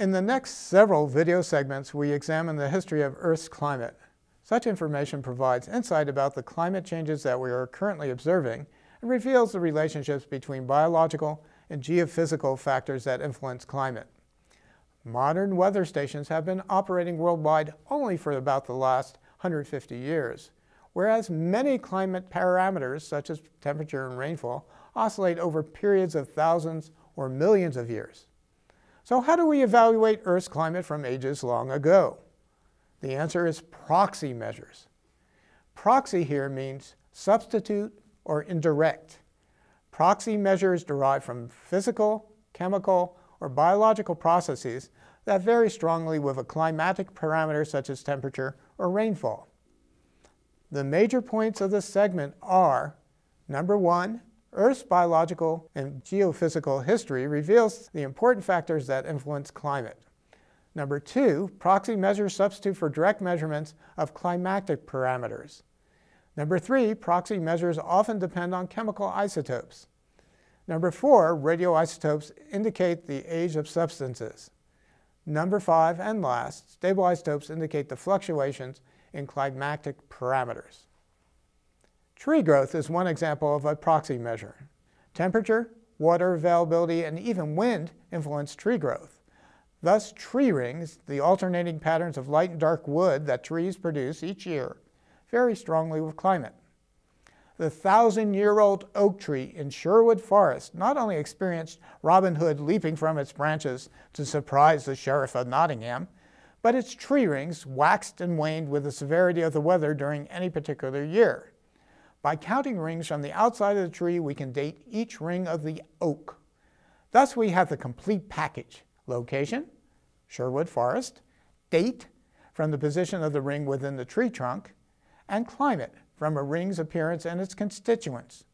In the next several video segments, we examine the history of Earth's climate. Such information provides insight about the climate changes that we are currently observing and reveals the relationships between biological and geophysical factors that influence climate. Modern weather stations have been operating worldwide only for about the last 150 years, whereas many climate parameters, such as temperature and rainfall, oscillate over periods of thousands or millions of years. So how do we evaluate Earth's climate from ages long ago? The answer is proxy measures. Proxy here means substitute or indirect. Proxy measures derive from physical, chemical, or biological processes that vary strongly with a climatic parameter such as temperature or rainfall. The major points of this segment are: number one, Earth's biological and geophysical history reveals the important factors that influence climate. Number two, proxy measures substitute for direct measurements of climatic parameters. Number three, proxy measures often depend on chemical isotopes. Number four, radioisotopes indicate the age of substances. Number five, and last, stable isotopes indicate the fluctuations in climatic parameters. Tree growth is one example of a proxy measure. Temperature, water availability, and even wind influence tree growth. Thus, tree rings, the alternating patterns of light and dark wood that trees produce each year, vary strongly with climate. The 1,000-year-old oak tree in Sherwood Forest not only experienced Robin Hood leaping from its branches to surprise the Sheriff of Nottingham, but its tree rings waxed and waned with the severity of the weather during any particular year. By counting rings from the outside of the tree, we can date each ring of the oak. Thus, we have the complete package: location, Sherwood Forest; date, from the position of the ring within the tree trunk; and climate, from a ring's appearance and its constituents.